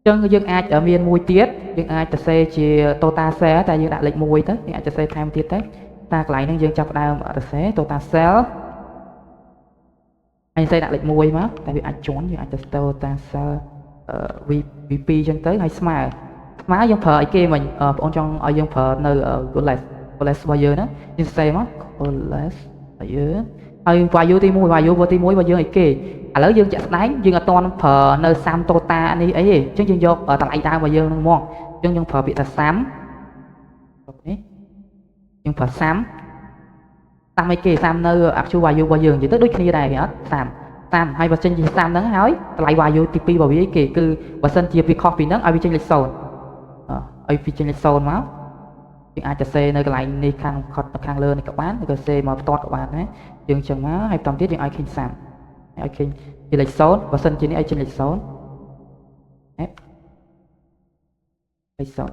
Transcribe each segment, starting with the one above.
Chân dương ai ở miền mùi tiết dương ai ta xe chỉ tota xe tại dương đã lệnh mùi tới dương ai ta xe tham tiết tới ta lại nên dương chọc đào ở xe tota xe anh xe đã lệnh mùi mà tại vì anh trốn dương ai ta tota xe VP chân tới hay smile smile dương phở kia mình ông trong ở dương phở nơi ở Goles bao giờ đó dương xe mà Goles bao giờ hay vài vô tí mùi bao giờ ấy kì à lớn dương chạy đánh dương ở toàn phở nơi sam tota anh ấy chứ dương vô ở tầng ai ta bao giờ nâng mong dương phở bị thật xám dương phở xám sam ấy kì sam nơi áp chu vài vô bao giờ chỉ tới đôi khi này hết sam hay vật chân gì sam nắng hói lại vài vô tivi bảo với kì cứ vật chân chia vì coffee nắng ai bị chân lịch sồn ai bị chân lịch sồn máu nhưng aiจะเซnơi cái lại này khang lơ này các bạn cái xe mà to các bạn đấy dương chẳng má hay tầm tiết những ai kinh sàm ai kinh thì lịch số và sân trên ai trên lịch số lịch số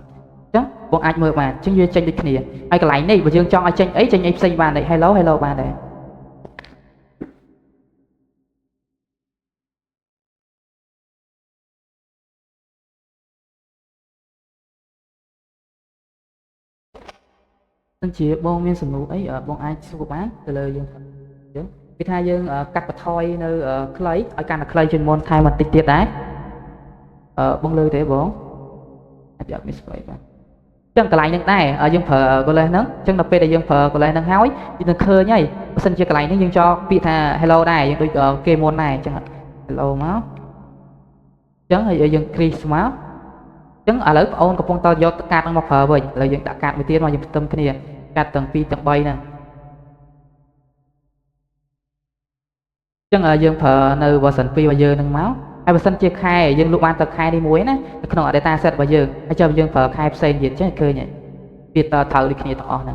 đó bọn ai mơ bạn chứ như tranh lịch nè ai cái lại này và dương cho ai tranh ấy tranh em xây bạn này hello bạn này anh chị bông miên sừng ấy ở bông ai số bán từ lời dương cái thay dương cắt bật thôi nơi clay ở căn là clay trên môn thay mình tiết đấy bông lư để bóng chân cái lại những này ở dương phở của lên nấng chân là p để dương phở của lên nấng hói dương khơi nhảy xin chia cái lại nó dương cho bị thà hello này dương đôi kê môn này chẳng hạn hello máu chân là dương Chris máu chân ở lớp ôn của phong tao do tất cả đang một phở vậy là dương đã cạn một tiên mà dương tâm cái này cạn tầng pi tầng bay nè chân ở dương phở nơi vào sân pi và dương nâng máu ai sân chia khai dương lúc ban tập khai đi muối nè không ở data set và dương hay cho dương phở khai sen gì chứ cơ nhỉ việc thợ đi kia tỏ nè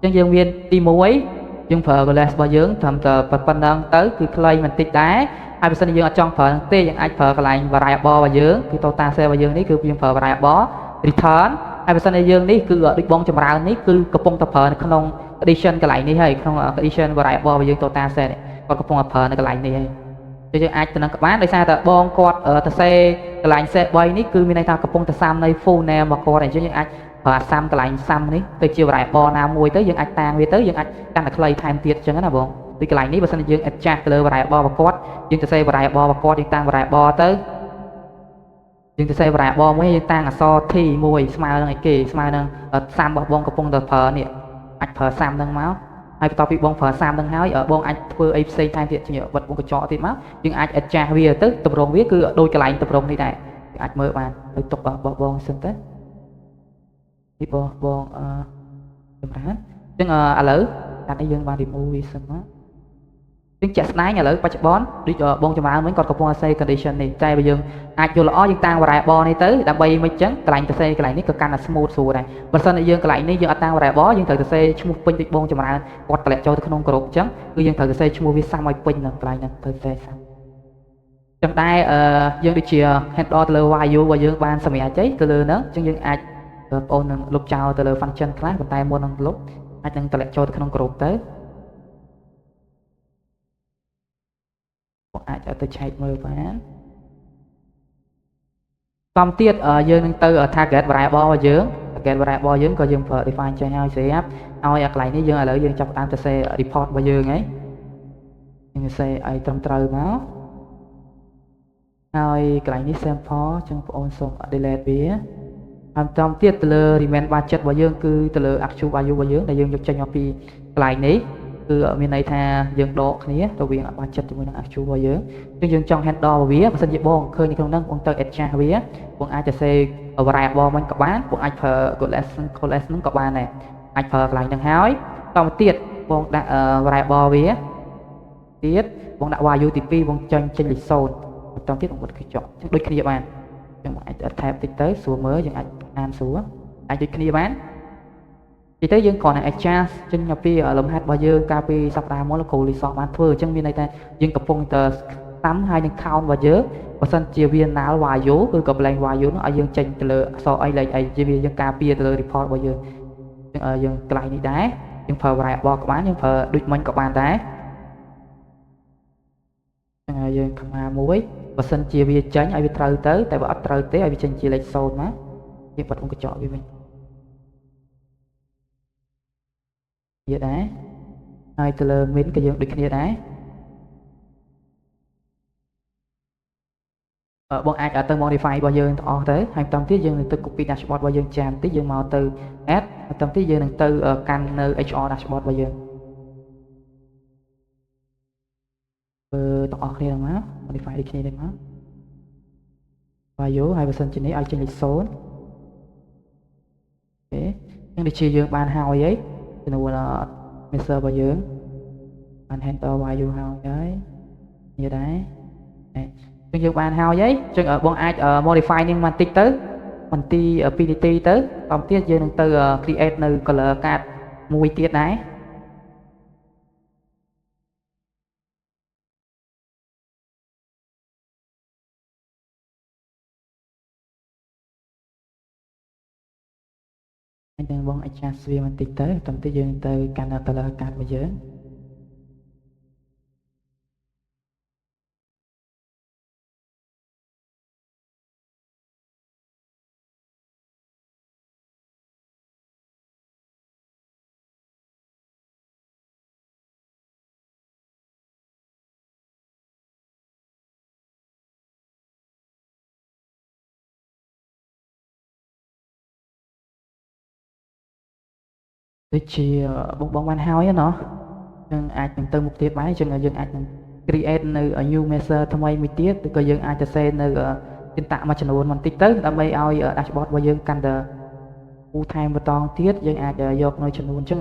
chân dương viên đi muối dương phở của les và dương thầm tờ vật phân năng tới cứ clay mình tích đá ai sân dương ở trong phở tê những anh phở lại và đại bo và dương cứ tota xe và dương đấy cứ dương phở và đại bó return ai sân dương đấy cứ ở đích bông chầm rau đấy cứ cặp bông tập phở không edition cái lại này hay không edition và đại bo và dương tota xe này còn cặp bông phở cái lại này cho ai từ các bạn đây sao ta bong quạt ở ta xe cái lạnh xe bay ní cứ bên này ta cặp bông ta sam này full nè mà co này cho những anh và sam cái lạnh sam ní từ chiều lại bò nào mùi tới những anh tang về tới những anh đang là clay time tiệt cho nó là bông vì cái lạnh ní bữa sáng những anh chặt từ và lại bò và quạt những ta xe và lại bò và quạt những tang và lại bò tới những ta xe và lại bò mới những tang là so thì mùi smile này kì smile nâng sam bò bông cặp bông ta phở nè anh phở sam nâng máu ai tao bị bong phở sam đang hái ở bong anh phơi ai xây thay thiệt nhiều vật bong cái chọ thì máu nhưng anh ở cha về tới tập rong viết cứ đôi cái lạnh tập rong này anh mơ bạn tôi tục ở bong xin tết đi bong chấm rán nhưng à lỡ anh ấy dương ba đi mua vi sinh á nhưng chặt nái nhà lỡ ba chặt bón đi bong cho má mới còn có bong xây condition này trai bây giờ ai vô lõ nhưng tang và đại bò này tới đã bay mấy chấn cái lạnh tự xây cái lạnh này cực căn là smooth xù này bật sân này dương cái lạnh này dương tang và đại bò nhưng thời tự xây chung pin bị bong cho má quạt lại cho tôi không có chấn cứ dương thời tự xây chung vi sang mai pin là cái lạnh này thời xây sang trong đây dương đi chia head door từ lơ vài vô và dương ban sầm mẹ cháy từ lơ nữa chứ dương ai ôn lục chào từ lơ phân chân class và tay mua năng lúc ai đang lại cho tôi không có tới ai cho tôi chạy mơ bán xong tiết ở dương tư ở target và đại bo dương target và đại bo dương có dương phở define cho nhau sẽ áp ai ạc lại ní dương ở lỡ dương trong tam xe report và dương ấy nhưng xe ai trong trời máu ai cái ní xem phó trong ôn xong ở delete vía trong tiết từ lơ remain budget và dương cứ từ lơ actual value và dương là dương cho nhau pi lại ní cứ ở miền này tha dương độ này đầu tiên là ba chất chúng mình đang chú vào dưới dương trong hand đo và vía và sân dịp bong khơi như không năng con tơ extra vía con ai cho xe ở vài bò mình các bạn con ai phờ của lesson các bạn này anh phờ lại đang hái xong tiệt bong đã vài bò vía tiết bong đã qua UTP bong chân trên lịch sồn trong tiết một cái chọn đôi khi bạn nhưng mà anh thêm tích tới xuống mới nhưng anh ăn xuống anh đôi khi bán chỉ tới dương còn là extra chân nhập pi ở lồng hạt bao dương copy sắp ra món là cổ lý sọ bán thưa chân viên này ta dương cặp phong tờ tắm hai những count và dớ và sân chia viên nào vài dấu cứ cặp lên vài dấu nó ở dương chân từ lợ so ai lại ai chia viên dương copy từ lợ report bao dương ở dương lại này đá dương phờ vài bò các bạn dương phờ đứt mình các bạn đá dương cầm muối បើសិនជាវាចាញ់ឲ្យវាត្រូវទៅតែបើអត់ត្រូវទេឲ្យវាចេញជាលេខ0មកយើងបិទវងកញ្ចក់វាវិញវាដែរហើយទៅលើ min ក៏យើងដូចគ្នាដែរបងអាចទៅ modify របស់យើងទាំងអស់ទៅហើយបន្តទៀតយើងនឹងទៅ copy dashboard របស់យើងចាំតិចយើងមកទៅ add បន្តទៀតយើងនឹងទៅកាន់នៅ HR dashboard របស់យើងទាំងអស់គ្នាមក modify ដូចគ្នាទៅមក value ហើយបើសិនជានេះឲ្យចេញលេខ0អូខេអញ្ចឹងដូចជាយើងបានហើយចំនួនmeasure របស់យើងបាន enter value ហើយនេះដែរអញ្ចឹងយើងបានហើយអញ្ចឹងបងអាច modify នេះបន្តិចទៅបន្ទី2នាទីទៅបន្តទៀតយើងនឹងទៅ create នៅ color card មួយទៀតដែរអញ្ចឹងបង adjust វាបន្តិចទៅបន្តទៀតយើងទៅកាន់ color card របស់យើងដូចជាបងបានហើយណោះយើងអាចនឹងទៅមុខទៀតបានអញ្ចឹងយើងអាចនឹង create នៅ new measure ថ្មីមួយទៀតឬក៏យើងអាចទៅសេនៅទីតាក់មួយចំនួនបន្តិចទៅដើម្បីឲ្យ dashboard របស់យើងកាន់តែពូថែមបន្តទៀតយើងអាចយកនៅចំនួនអញ្ចឹង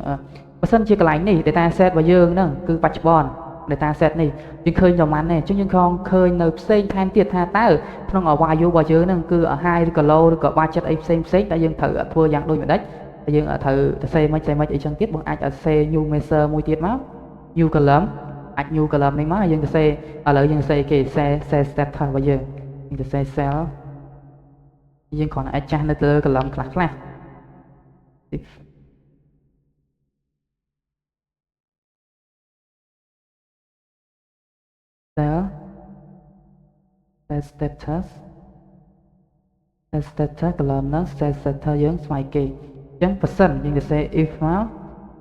បើសិនជាកន្លែងនេះ data set របស់យើងហ្នឹងគឺបច្ចុប្បន្ន data set នេះយើងឃើញប្រហែលទេអញ្ចឹងយើងខំឃើញនៅផ្សេងថែមទៀតថាតើក្នុង value របស់យើងហ្នឹងគឺ high ឬក៏ low ឬក៏ budget អីផ្សេងតែយើងត្រូវធ្វើយ៉ាងដូចម្ដេចយើងត្រូវទៅសេមិនអីចឹងទៀតបងអាចសេ new measure មួយទៀតមក new column អាច new column នេះមកយើងទៅសេឥឡូវយើងសេគេសេ status របស់យើងទៅសេ cell យើងគ្រាន់តែអាចចាស់នៅលើ column ខ្លះcell status column ហ្នឹង status យើងស្វែងគេអញ្ចឹងបើសិនយើងទៅសេ if មក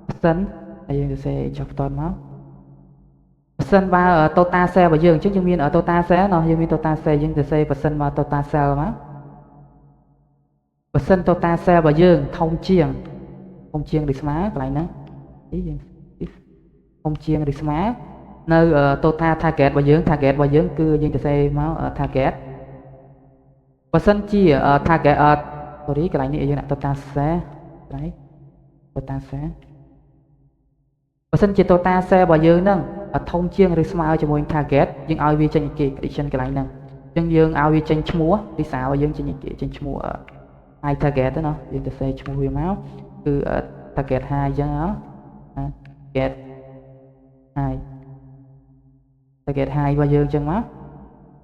បើសិនហើយយើងទៅសេចុះបន្តមកបើសិនបើ total cell របស់យើងអញ្ចឹងយើងមាន total cell ណោះយើងមាន total cell យើងទៅសេបើសិនមក total cell មកបើសិន total cell របស់យើងធំជាងឬស្មើកន្លែងហ្នឹងយើងធំជាងឬស្មើនៅ total target របស់យើង គឺយើងទៅសេមក target បើសិនជា target sorry កន្លែងនេះយើងដាក់ total cell total cell បើសិនជា total cell របស់យើងហ្នឹងធំជាងឬស្មើជាមួយ target យើងឲ្យវាចេញគេ prediction កន្លែងហ្នឹងអញ្ចឹងយើងឲ្យវាចេញឈ្មោះទីសារបស់យើងចេញឈ្មោះ high target ទៅណោះយើងទៅសេឈ្មោះវាមកគឺ target high អញ្ចឹងtarget high របស់យើងអញ្ចឹងមក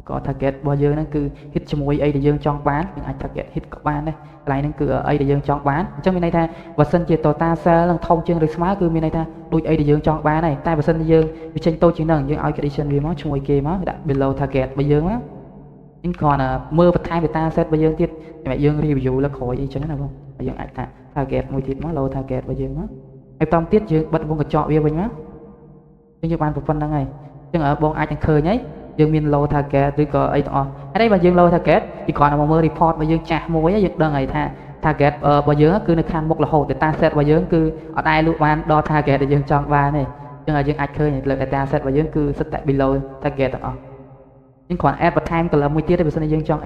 ក៏ target របស់យើងហ្នឹងគឺ hit ជាមួយអីដែលយើងចង់បានយើងអាច target hit ក៏បានដែរកន្លែងហ្នឹងគឺអីដែលយើងចង់បានអញ្ចឹងមានន័យថាបើសិនជា total cell នឹងធំជាងឬស្មើគឺមានន័យថាដូចអីដែលយើងចង់បានដែរតែបើសិនជាយើងវាចេញតូចជាងហ្នឹងយើងឲ្យ condition វាមកជាមួយគេមកដាក់ below target របស់យើងមកអញ្ចឹងគ្រាន់តែមើលបន្ថែម data set របស់យើងទៀតសម្រាប់យើង review លើក្រោយអីចឹងណាបងហើយយើងអាចថា target មួយទៀតមក low target របស់យើងមកហើយបន្តទៀតយើងបិទវងកញ្ចក់វាវិញមកយើងយកបានប៉ុណ្្នឹងហើយអញ្ចឹងបងអាចនឹងឃើញហើយយើងមាន low target ឬក៏អីទាំងអស់ហើយនេះបើយើង low target ពីគ្រាន់តែមកមើល report របស់យើងចាស់មួយយើងដឹងហើយថា target របស់យើងគឺនៅខាងមុខរហូត data set របស់យើងគឺអត់អាចលក់បានដល់ target ដែលយើងចង់បានទេអញ្ចឹងយើងអាចឃើញលើ data set របស់យើងគឺសិតតែ below target ទាំងអស់យើងគ្រាន់ add បន្ថែម color មួយទៀតទេបើសិនជាយើងចង់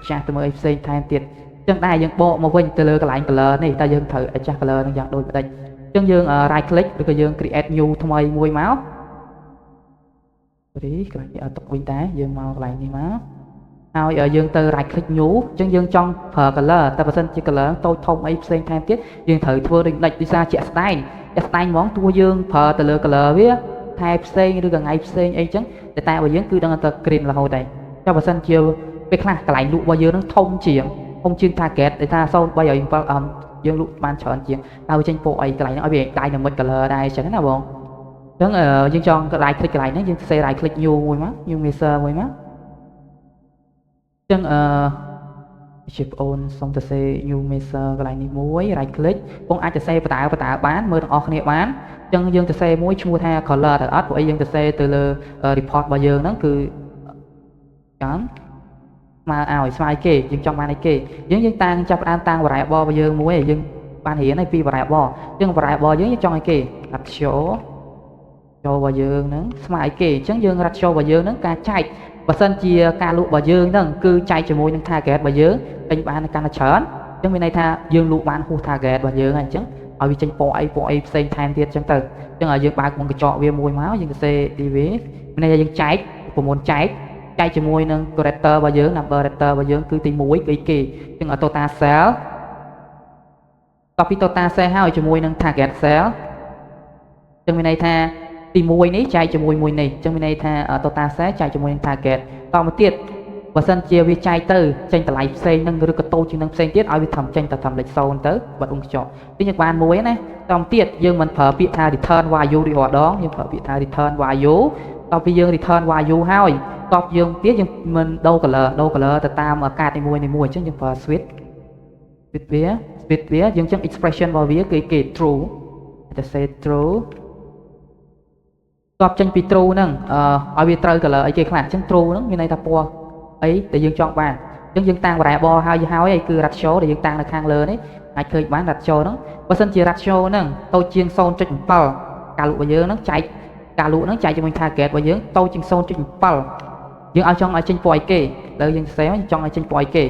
ចាស់ទៅមើលអីផ្សេងថែមទៀតអញ្ចឹងដែរយើងបកមកវិញទៅលើកន្លែង color នេះតើយើងត្រូវ adjust color នឹងយ៉ាងដូចម្ដេចអញ្ចឹងយើង right click ឬក៏យើង create new ថ្មីមួយមករីកន្លែងនេះឲ្យទុកវិញដែរយើងមកកន្លែងនេះមកហើយយើងទៅ right click new អញ្ចឹងយើងចង់ប្រើ color តែបើសិនជា color តូចធំអីផ្សេងថែមទៀតយើងត្រូវធ្វើដូចដាច់ដូចសារជាក់ស្ដែងហ្មងទោះយើងប្រើទៅលើ color វាថែផ្សេងឬក៏ថ្ងៃផ្សេងអីចឹងតែរបស់យើងគឺដឹងតែ green រហូតដែរចុះបើសិនជាពេលខ្លះកន្លែងលក់របស់យើងនឹងធំជាង target ដែលថា03ឲ្យយើងលក់បានច្រើនជាងហើយវាចេញពណ៌អីកន្លែងហ្នឹងឲ្យវា dynamic color ដែរអញ្ចឹងណាបងអញ្ចឹងយើងចង់ right click កន្លែងហ្នឹងយើងសេ right click new មួយមក new measure មួយមក ចឹងជាបងអូនសូមសរសេរ new measure កន្លែងនេះមួយ right click បងអាចសរសេរបតាបានមើលទាំងអស់គ្នាបានចឹងយើងសរសេរមួយឈ្មោះថា color ទៅអត់ព្រោះអីយើងសរសេរទៅលើ report របស់យើងហ្នឹងគឺចឹងស្មើឲ្យគេយើងចង់បានឲ្យគេយើងតាំងចាប់ផ្ដើមតាំង variable របស់យើងមួយហើយយើងបានរៀនហើយពី variable ចឹង variable យើងចង់ឲ្យគេ ratio របស់យើងហ្នឹងស្មើឲ្យគេអញ្ចឹងយើង ratio របស់យើងហ្នឹងការចែកបើសិនជាការលក់របស់យើងហ្នឹងគឺចែកជាមួយនឹង target របស់យើងពេញបានកាន់តែច្រើនអញ្ចឹងមានន័យថាយើងលក់បានហួស target របស់យើងហើយអញ្ចឹងឲ្យវាចេញពណ៌អីផ្សេងថែមទៀតអញ្ចឹងទៅអញ្ចឹងឲ្យយើងបើកមុខកញ្ចក់វាមួយមកយើងសរសេរ DV មានន័យថាយើងចែកប្រមូលចែកជាមួយនឹង character របស់យើង number character របស់យើងគឺទី1គឺគេអញ្ចឹងឲ្យ total cell copy total cell ហើយជាមួយនឹង target cell អញ្ចឹងមានន័យថាទី1នេះចែកជាមួយមួយនេះអញ្ចឹងមានន័យថា total cell ចែកជាមួយនឹង target តមកទៀតបើសិនជាវាចែកទៅចេញតម្លៃផ្សេងនឹងឬក៏តូចជាងនឹងផ្សេងទៀតឲ្យវាធ្វើចេញទៅធ្វើលេខ0ទៅបាត់អង្គចោទីយើងបានមួយណាតមកទៀតយើងមិនប្រើពាក្យថា return value រាល់ដងយើងប្រើពាក្យថា return value តពីយើង return value ហើយតបយើងទៀតយើងមិនដូរ color ទៅតាមកាតនីមួយអញ្ចឹងយើងប្រើ switch វាយើងចឹង expression របស់វាគឺគេ true តែ say true តបចេញពី true ហ្នឹងឲ្យវាត្រូវ color អីគេខ្លះអញ្ចឹង true ហ្នឹងមានន័យថាពណ៌អីដែលយើងចង់បានអញ្ចឹងយើងតាំង variable ហើយគឺ ratio ដែលយើងតាំងនៅខាងលើនេះអាចឃើញបាន ratio ហ្នឹងបើសិនជា ratio ហ្នឹងតូចជាង 0.7 ការលក់របស់យើងហ្នឹងចែកការលក់ហ្នឹងចែកជាមួយ target របស់យើងតូចជាង 0.7 យើងឲ្យចង់ឲ្យចេញពណ៌អីគេលើយើងសរសេរចង់ឲ្យចេញពណ៌អីគេ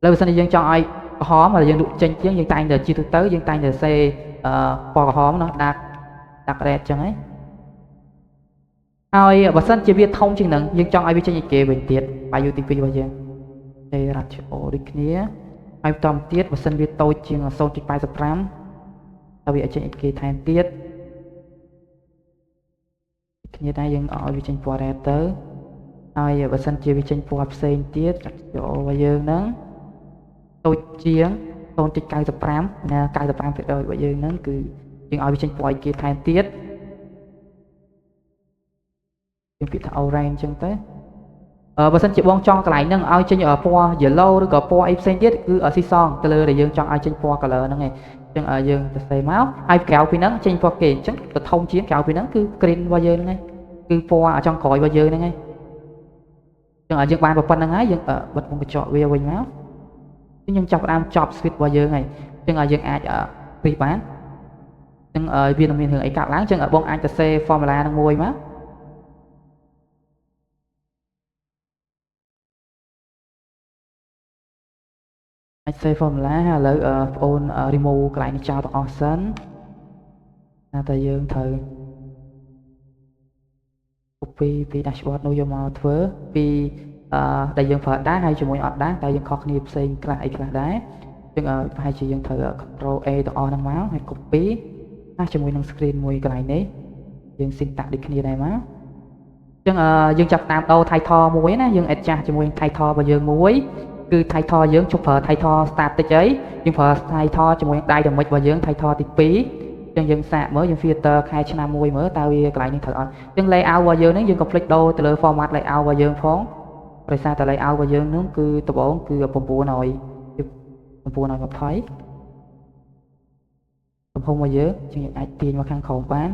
លើបើសិនជាយើងចង់ឲ្យក្រហមហើយយើងលក់ចេញជាងយើងតែងតែជាទូទៅយើងតែងតែសរសេរពណ៌ក្រហមណាដាក់ red ចឹងហើយបើសិនជាវាធំជាងហ្នឹងយើងចង់ឲ្យវាចេញអីគេវិញទៀតបាយូទី2របស់យើងទេ ratio ដូចគ្នាហើយបន្តទៀតបើសិនវាតូចជាង 0.85 តើវាឲ្យចេញអីគេថែមទៀតគ្នាដែរយើងឲ្យវាចេញពណ៌ red ទៅហើយបើសិនជាវាចេញពណ៌ផ្សេងទៀត ratio របស់យើងហ្នឹងតូចជាង 0.95 ណា 95% របស់យើងហ្នឹងគឺយើងឲ្យវាចេញពណ៌អីគេថែមទៀតយើងពាក្យថា orange អញ្ចឹងទៅបើសិនជាបងចង់កន្លែងហ្នឹងឲ្យចេញពណ៌ yellow ឬក៏ពណ៌អីផ្សេងទៀតគឺស៊ីសងទៅលើដែលយើងចង់ឲ្យចេញពណ៌ color ហ្នឹងឯងអញ្ចឹងយើងសរសេរមកហើយក្រៅពីហ្នឹងចេញពណ៌គេអញ្ចឹងទៅធំជាងក្រៅពីហ្នឹងគឺ green របស់យើងហ្នឹងឯងគឺពណ៌ចុងក្រោយរបស់យើងហ្នឹងឯងអញ្ចឹងយើងបានប៉ុណ្្នឹងហើយយើងបិទមុខកញ្ចក់វាវិញមកខ្ញុំចាប់ផ្ដើមចប់ switch របស់យើងហើយអញ្ចឹងយើងអាចព្រីបានអញ្ចឹងវានឹងមានរឿងអីកាត់ឡើងអញ្ចឹងបងអាចសរសេរ formula ហ្នឹងមួយមកអាច save formula ឥឡូវបងអូន remove កន្លែងនេះចោលទាំងអស់សិនណាតែយើងត្រូវ copy ពី dashboard នោះយកមកធ្វើពីដែលយើងប្រើដែរហើយជាមួយអត់ដែរតែយើងខុសគ្នាផ្សេងខ្លះអីខ្លះដែរអញ្ចឹងប្រហែលជាយើងត្រូវ control A ទាំងអស់ហ្នឹងមកហើយ copy ហើយជាមួយនឹង screen មួយកន្លែងនេះយើង syntax ដូចគ្នាដែរមកអញ្ចឹងយើងចាប់តាមដូរ title មួយណាយើង adjust ជាមួយនឹង title របស់យើងមួយគឺ title យើងជប់ប្រើ title static អីយើងប្រើ title ជាមួយនឹង dynamic របស់យើង title ទី2អញ្ចឹងយើងសាកមើលយើង filter ខែឆ្នាំមួយមើលតើវាកន្លែងនេះត្រូវអត់អញ្ចឹង layout របស់យើងនេះយើង complete ដូរទៅលើ format layout របស់យើងផងដោយសារតែ layout របស់យើងនោះគឺដំបូងគឺ920ទំហំរបស់យើងយើងអាចទាញមកខាងក្រោមបាន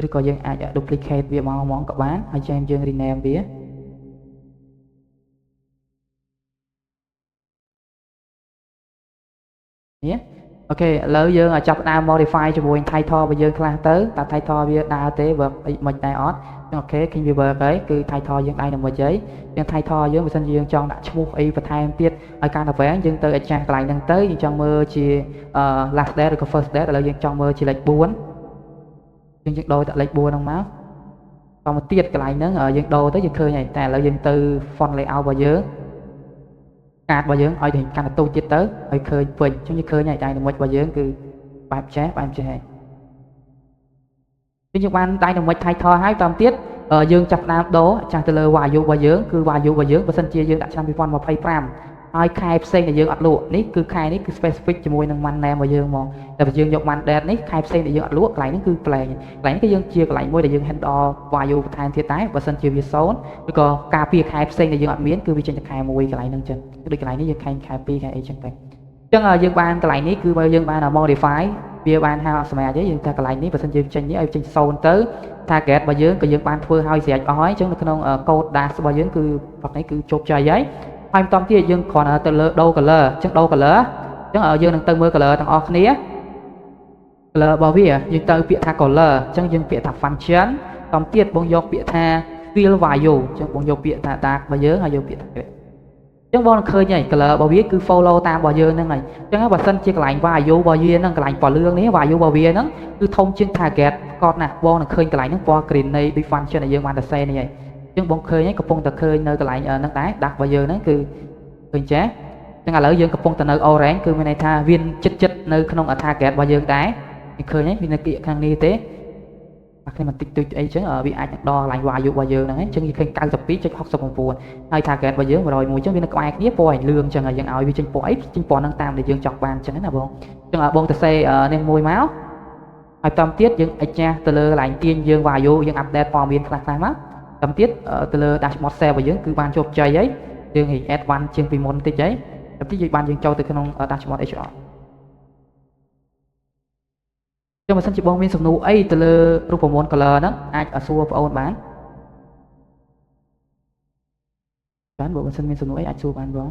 ឬក៏យើងអាច duplicate វាមកក៏បានហើយយើង rename វានេះអូខេឥឡូវយើងចាប់ផ្ដើម modify ជាមួយ title របស់យើងខ្លះទៅតើ title វាដើរទេ work អីមិនដែរអត់អូខេឃើញវា work ហើយគឺ title យើងដៃដើម្បីអីយើង title យើងបើសិនជាយើងចង់ដាក់ឈ្មោះអីបន្ថែមទៀតឲ្យកាន់តែវែងយើងទៅ adjust កន្លែងហ្នឹងទៅយើងចង់មើលជា last date ឬក៏ first date ឥឡូវយើងចង់មើលជាលេខ4យើងដូរដាក់លេខ4ហ្នឹងមកតមកទៀតកន្លែងហ្នឹងយើងដូរទៅយើងឃើញហើយតែឥឡូវយើងទៅ font layout របស់យើងកាតរបស់យើងឲ្យតែកាន់តែតូចទៀតទៅឲ្យឃើញពេញអញ្ចឹងយើងឃើញហើយ dynamic របស់យើងគឺបែបចេះហើយយើងបាន dynamic title ហើយតាមទៀតយើងចាប់ផ្ដើមដូរចាស់ទៅលើ value របស់យើងគឺ value របស់យើងបើសិនជាយើងដាក់ឆ្នាំ2025 ហើយខែផ្សេងដែលយើងអត់លក់នេះគឺខែនេះគឺ specific ជាមួយនឹង man name របស់យើងហ្មងតែបើយើងយក man date នេះខែផ្សេងដែលយើងអត់លក់កន្លែងនេះគឺប្លែកកន្លែងនេះគឺយើងជាកន្លែងមួយដែលយើង handle value បន្ថែមទៀតដែរបើសិនជាវា0ឬក៏ការពារខែផ្សេងដែលយើងអត់មានគឺវាចេញតែខែ1កន្លែងហ្នឹងចឹងដូចកន្លែងនេះយើងខែ2ខែអីចឹងទៅចឹងយើងបានកន្លែងនេះគឺបើយើងបាន modify វាបានហៅអត់សម្រាប់ទេយើងថាកន្លែងនេះបើសិនយើងចេញនេះឲ្យចេញ0ទៅ target របស់យើងក៏យើងបានធ្វើឲ្យស្រេចអស់ហើយអញ្ចឹងនៅក្នុង code dash របស់យើងគឺផ្លុកនេះគឺជោគជ័យហើយហើយបន្តទៀតយើងគ្រាន់តែទៅលើដូរ color អញ្ចឹងដូរ color អញ្ចឹងយើងនឹងទៅមើល color ទាំងអស់គ្នា color របស់វាយើងទៅពាក្យថា color អញ្ចឹងយើងពាក្យថា function បន្តទៀតបងយកពាក្យថា fill value អញ្ចឹងបងយកពាក្យថា dark របស់យើងហើយយកពាក្យថា gray ចឹងបងនឹងឃើញហើយ color របស់វាគឺ follow តាមរបស់យើងហ្នឹងហើយអញ្ចឹងបើសិនជាកន្លែង value របស់វាហ្នឹងកន្លែងពណ៌លឿងនេះ value របស់វាហ្នឹងគឺធំជាង target កត់ណាស់បងនឹងឃើញកន្លែងហ្នឹងពណ៌ green នៃ ដូច function ដែលយើងបានតែសេនេះហើយអញ្ចឹងបងឃើញហើយកំពុងតែឃើញនៅកន្លែងហ្នឹងដែរ dark របស់យើងហ្នឹងគឺឃើញចាអញ្ចឹងឥឡូវយើងកំពុងតែនៅ orange គឺមានន័យថាវាចិត្តនៅក្នុង target របស់យើងដែរឃើញហើយវានៅគៀកខាងនេះទេអានេះមិនតិចតួចអីចឹងវាអាចនឹងដល់កន្លែង value របស់យើងហ្នឹងអញ្ចឹងវាឃើញ 92.69 ហើយ target របស់យើង 101 អញ្ចឹងវានៅក្បែរគ្នាពណ៌ឲ្យលឿងអញ្ចឹងហើយយើងឲ្យវាចេញពណ៌អីចេញពណ៌ហ្នឹងតាមដែលយើងចង់បានអញ្ចឹងណាបងអញ្ចឹងបងទៅសេនេះមួយមកហើយតាមទៀតយើងadjust ទៅលើកន្លែងទាញយើង value យើង update ព័ត៌មានខ្លះៗមកតាមទៀតទៅលើ dashboard save របស់យើងគឺបានជោគជ័យហើយយើង advance ជាងពីមុនតិចហើយតាមទៀតយើងបានយើងចូលទៅក្នុង dashboard HR ចឹងបើសិនជាបងមានសំណួរអីទៅលើរូបមន្ត color ហ្នឹងអាចសួរបងអូនបានបើសិនមានសំណួរអីអាចសួរបានបង